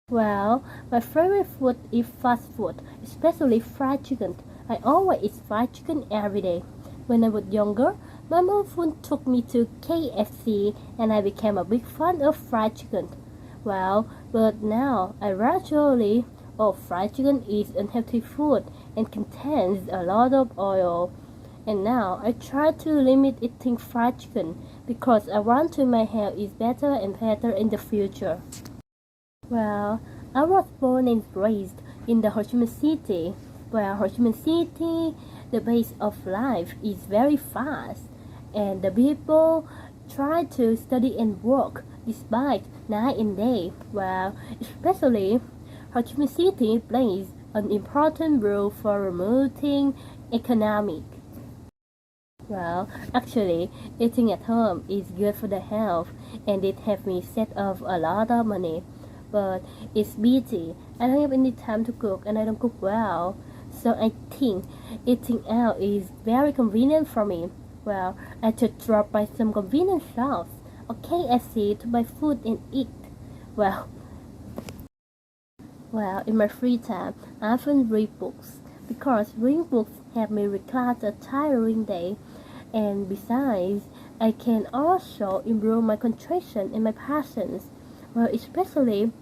Well, my favorite food is fast food, especially fried chicken. I always eat fried chicken every day. When I was younger, my mom often took me to KFC and I became a big fan of fried chicken. Well, but now I gradually, fried chicken is unhealthy food and contains a lot of oil. And now I try to limit eating fried chicken because I want to my health is better and better in the future. Well, I was born and raised in the Ho Chi Minh City, where Ho Chi Minh City, the pace of life is very fast, and the people try to study and work despite night and day. Well, especially Ho Chi Minh City plays an important role for promoting economic. Well, actually, eating at home is good for the health, and it helps me save off a lot of money. But it's busy. I don't have any time to cook, and I don't cook well. So I think eating out is very convenient for me. Well, I should drop by some convenience shops or KFC to buy food and eat. Well, well, in my free time, I often read books because reading books help me recall a tiring day, and besides, I can also improve my concentration and my passions. Well, especially,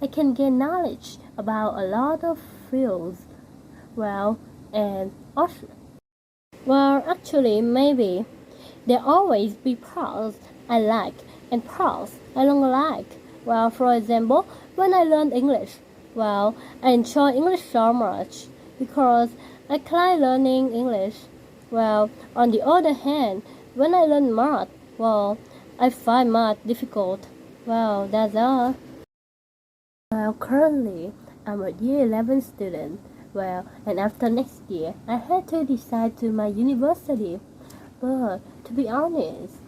I can gain knowledge about a lot of fields. Well, and also, well, actually, maybe there always be parts I like and parts I don't like. Well, for example, when I learn English, well, I enjoy English so much because I like learning English. Well, on the other hand, when I learn math, well, I find math difficult. Well, that's all. Well, currently, I'm a year 11 student. Well, and after next year, I had to decide to my university. But to be honest,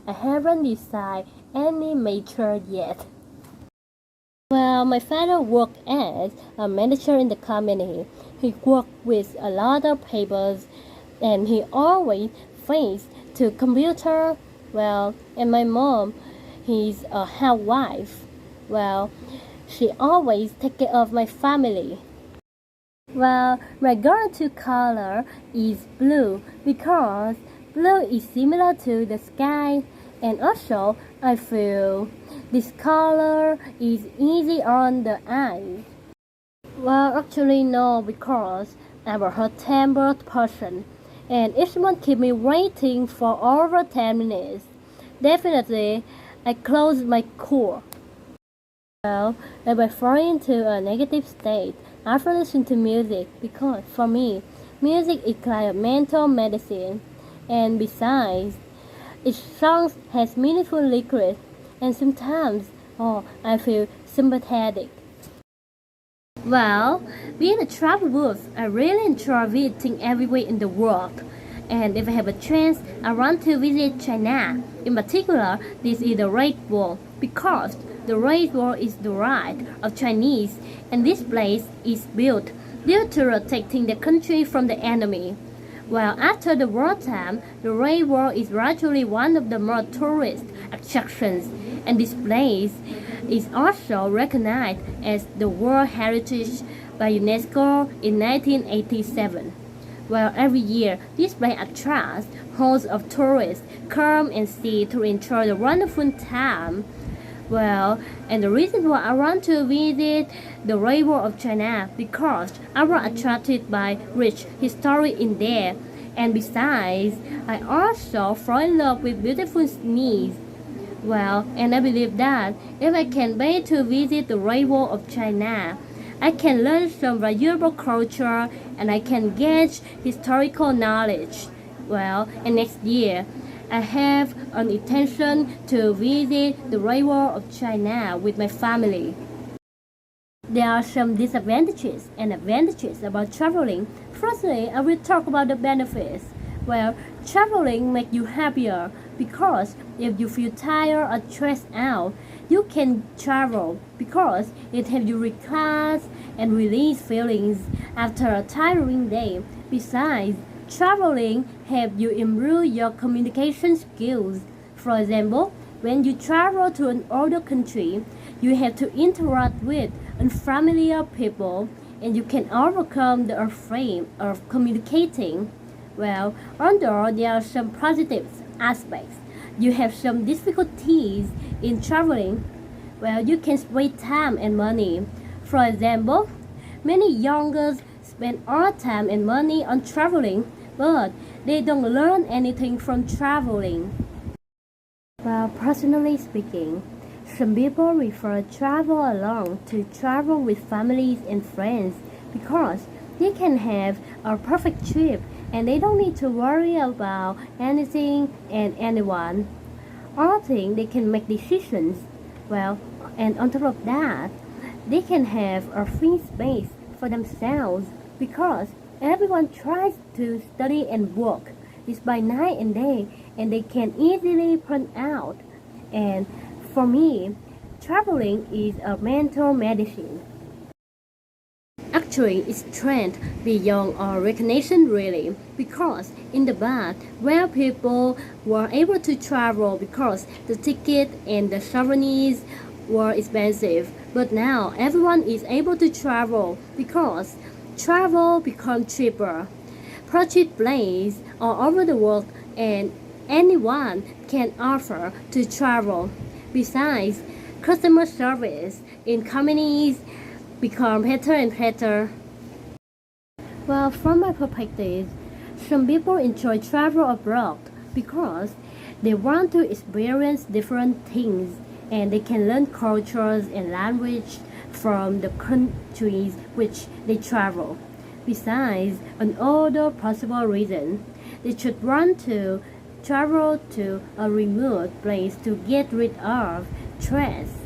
I haven't decided any major yet. Well, my father worked as a manager in the company. He worked with a lot of papers and he always faced to computer. Well, and my mom, he's a housewife. Well, she always take care of my family. Well, my go-to color is blue because blue is similar to the sky and also I feel this color is easy on the eyes. Well, actually no, because I'm a hot-tempered person and if someone keep me waiting for over 10 minutes, definitely I close my cool. Well, if I fall into a negative state, I often listen to music because for me, music is like a mental medicine. And besides, each song has meaningful lyrics, and sometimes, I feel sympathetic. Well, being a travel booth, I really enjoy visiting everywhere in the world. And if I have a chance, I want to visit China. In particular, this is the Great Wall because the Great Wall is the right of Chinese, and this place is built due to protecting the country from the enemy. While after the wartime, the Great Wall is gradually one of the more tourist attractions, and this place is also recognized as the World Heritage by UNESCO in 1987. Well, every year, this place attracts hordes of tourists come and see to enjoy the wonderful time. Well, and the reason why I want to visit the Great Wall of China because I was attracted by rich history in there. And besides, I also fall in love with beautiful scenes. Well, and I believe that if I can pay to visit the Great Wall of China, I can learn some valuable culture and I can get historical knowledge. Well, and next year, I have an intention to visit the Great Wall of China with my family. There are some disadvantages and advantages about traveling. Firstly, I will talk about the benefits. Well, traveling makes you happier because if you feel tired or stressed out, you can travel because it helps you relax and release feelings after a tiring day. Besides, traveling helps you improve your communication skills. For example, when you travel to an older country, you have to interact with unfamiliar people, and you can overcome the afraid of communicating. Well, although there are some positive aspects, you have some difficulties in traveling. Well, you can waste time and money. For example, many youngers spend all time and money on traveling, but they don't learn anything from traveling. Well, personally speaking, some people prefer travel alone to travel with families and friends because they can have a perfect trip and they don't need to worry about anything and anyone. I think they can make decisions. Well, and on top of that, they can have a free space for themselves because everyone tries to study and work despite night and day and they can easily burn out. And for me, traveling is a mental medicine. Actually, it's trend beyond our recognition really, because in the past, where people were able to travel because the ticket and the souvenirs were expensive, but now everyone is able to travel because travel becomes cheaper. Purchase planes all over the world and anyone can offer to travel. Besides, customer service in companies become better and better. Well, from my perspective, some people enjoy travel abroad because they want to experience different things and they can learn cultures and language from the countries which they travel. Besides, another possible reason, they should want to travel to a remote place to get rid of stress